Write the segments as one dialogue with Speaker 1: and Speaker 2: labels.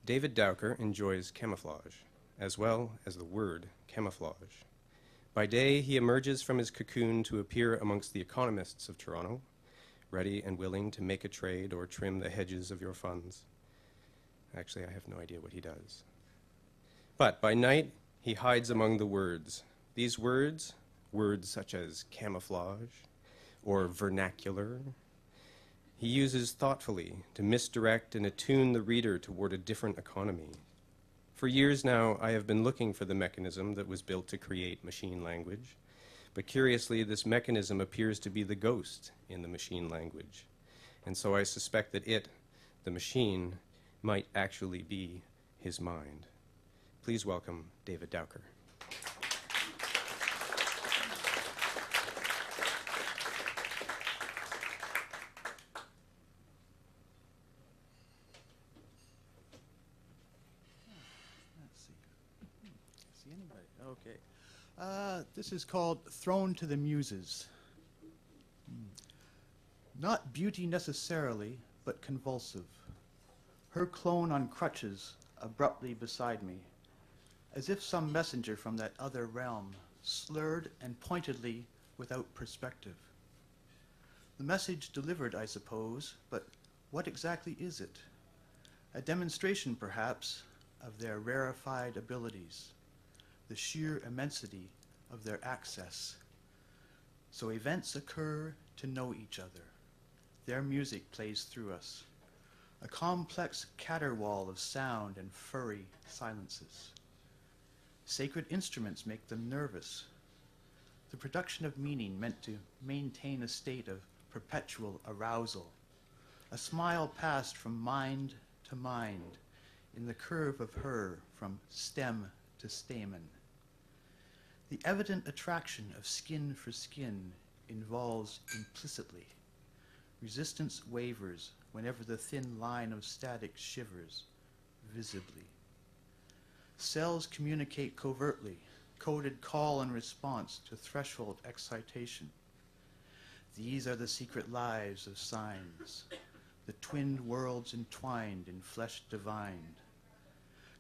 Speaker 1: David Dowker enjoys camouflage, as well as the word camouflage. By day, he emerges from his cocoon to appear amongst the economists of Toronto, ready and willing to make a trade or trim the hedges of your funds. Actually, I have no idea what he does. But by night, he hides among the words. These words such as camouflage or vernacular, he uses thoughtfully to misdirect and attune the reader toward a different economy. For years now, I have been looking for the mechanism that was built to create machine language, but curiously, this mechanism appears to be the ghost in the machine language. And so I suspect that it, the machine, might actually be his mind. Please welcome David Dowker.
Speaker 2: Okay. This is called Thrown to the Muses. Not beauty necessarily, but convulsive. Her clone on crutches, abruptly beside me, as if some messenger from that other realm, slurred and pointedly without perspective. The message delivered, I suppose, but what exactly is it? A demonstration, perhaps, of their rarefied abilities, the sheer immensity of their access. So events occur to know each other. Their music plays through us, a complex caterwaul of sound and furry silences. Sacred instruments make them nervous. The production of meaning meant to maintain a state of perpetual arousal, a smile passed from mind to mind in the curve of her from stem to stamen. The evident attraction of skin for skin involves implicitly. Resistance wavers whenever the thin line of static shivers visibly. Cells communicate covertly, coded call and response to threshold excitation. These are the secret lives of signs, the twinned worlds entwined in flesh divined,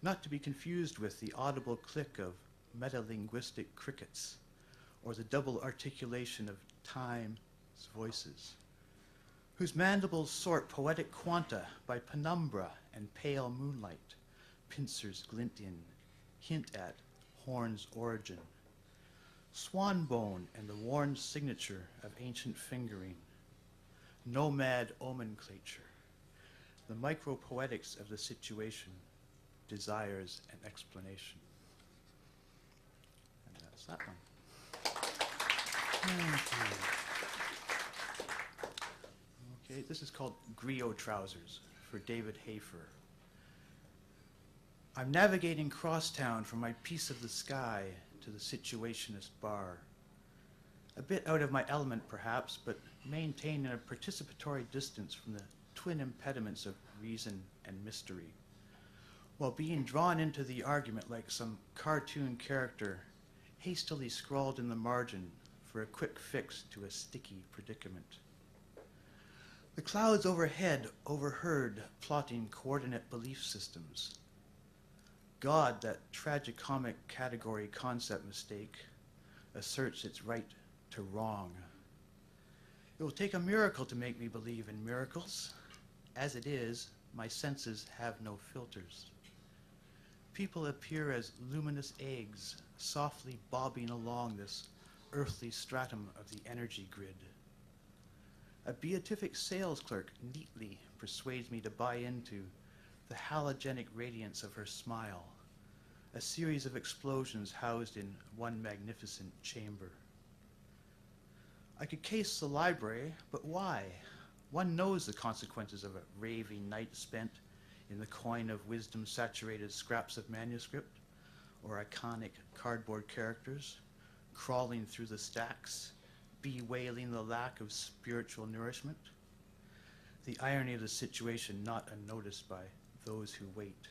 Speaker 2: not to be confused with the audible click of metalinguistic crickets or the double articulation of time's voices, whose mandibles sort poetic quanta by penumbra and pale moonlight, pincers glint in, hint at horn's origin, swan bone and the worn signature of ancient fingering, nomad nomenclature. The micro-poetics of the situation desires an explanation. And that's that one. Okay, this is called Griot Trousers for David Hafer. I'm navigating crosstown from my piece of the sky to the situationist bar. A bit out of my element, perhaps, but maintained in a participatory distance from the twin impediments of reason and mystery, while being drawn into the argument like some cartoon character hastily scrawled in the margin for a quick fix to a sticky predicament. The clouds overhead overheard plotting coordinate belief systems. God, that tragicomic category concept mistake, asserts its right to wrong. It will take a miracle to make me believe in miracles. As it is, my senses have no filters. People appear as luminous eggs, softly bobbing along this earthly stratum of the energy grid. A beatific sales clerk neatly persuades me to buy into the halogenic radiance of her smile, a series of explosions housed in one magnificent chamber. I could case the library, but why? One knows the consequences of a raving night spent in the coin of wisdom-saturated scraps of manuscript, or iconic cardboard characters, crawling through the stacks, bewailing the lack of spiritual nourishment. The irony of the situation not unnoticed by those who wait.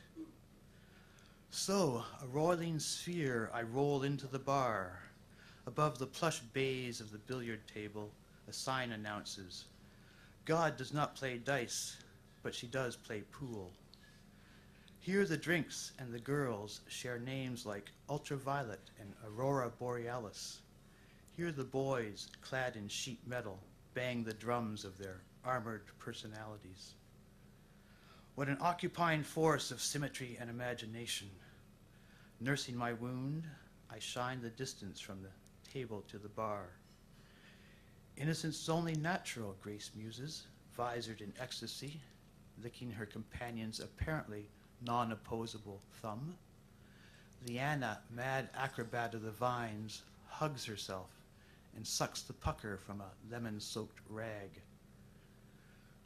Speaker 2: So, a roiling sphere, I roll into the bar. Above the plush baize of the billiard table, a sign announces, God does not play dice, but she does play pool. Here the drinks and the girls share names like ultraviolet and aurora borealis. Here the boys, clad in sheet metal, bang the drums of their armored personalities. What an occupying force of symmetry and imagination. Nursing my wound, I shine the distance from the table to the bar. Innocence is only natural, Grace muses, visored in ecstasy, licking her companion's apparently non-opposable thumb. Leanna, mad acrobat of the vines, hugs herself and sucks the pucker from a lemon-soaked rag.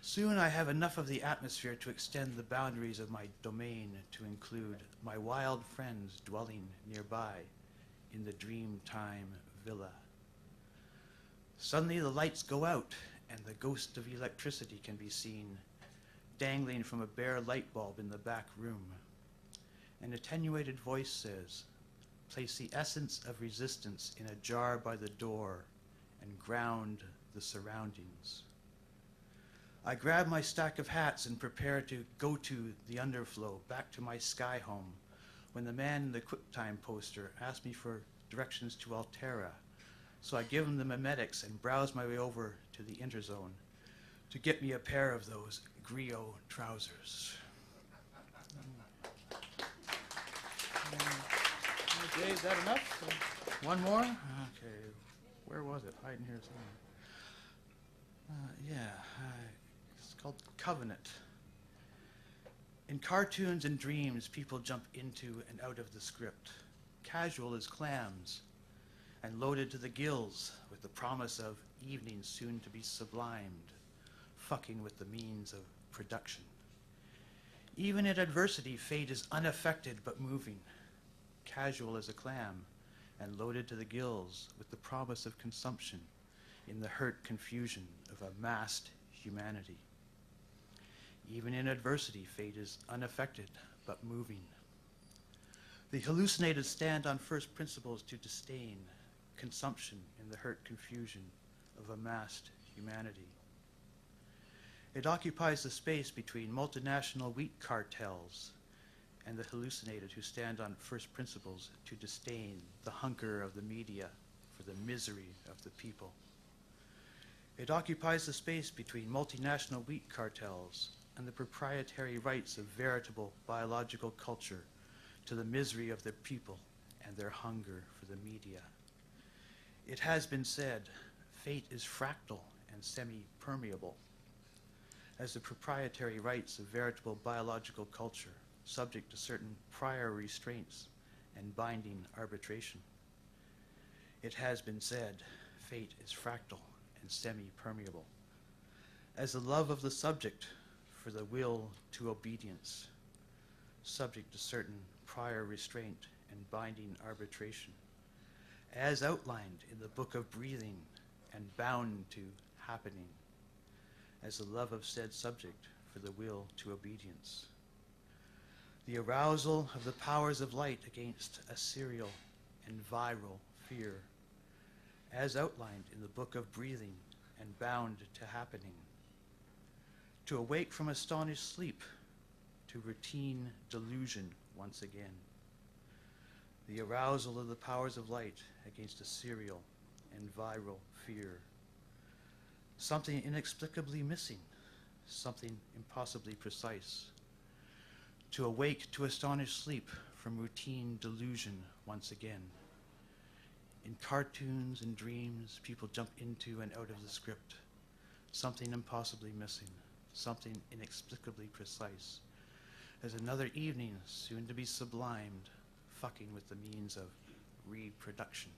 Speaker 2: Soon I have enough of the atmosphere to extend the boundaries of my domain to include my wild friends dwelling nearby in the Dreamtime Villa. Suddenly the lights go out and the ghost of electricity can be seen, dangling from a bare light bulb in the back room. An attenuated voice says, "Place the essence of resistance in a jar by the door and ground the surroundings." I grab my stack of hats and prepare to go to the underflow, back to my sky home, when the man in the QuickTime poster asks me for directions to Alterra. So I give him the memetics and browse my way over to the interzone to get me a pair of those griot trousers. Okay, is that enough? One more? Okay, where was it? Hiding here somewhere. It's called Covenant. In cartoons and dreams, people jump into and out of the script, casual as clams, and loaded to the gills with the promise of evenings soon to be sublimed, fucking with the means of production. Even in adversity, fate is unaffected but moving, casual as a clam, and loaded to the gills with the promise of consumption in the hurt confusion of a massed humanity. Even in adversity, fate is unaffected but moving. The hallucinated stand on first principles to disdain consumption in the hurt confusion of a massed humanity. It occupies the space between multinational wheat cartels and the hallucinated who stand on first principles to disdain the hunger of the media for the misery of the people. It occupies the space between multinational wheat cartels and the proprietary rights of veritable biological culture to the misery of the people and their hunger for the media. It has been said, fate is fractal and semi-permeable, as the proprietary rights of veritable biological culture, subject to certain prior restraints and binding arbitration. It has been said, fate is fractal and semi-permeable, as the love of the subject for the will to obedience, subject to certain prior restraint and binding arbitration, as outlined in the book of breathing and bound to happening, as the love of said subject for the will to obedience. The arousal of the powers of light against a serial and viral fear, as outlined in the book of breathing and bound to happening. To awake from astonished sleep, to routine delusion once again. The arousal of the powers of light against a serial and viral fear. Something inexplicably missing, something impossibly precise. To awake to astonished sleep from routine delusion once again. In cartoons and dreams, people jump into and out of the script. Something impossibly missing, something inexplicably precise. As another evening, soon to be sublimed, fucking with the means of reproduction.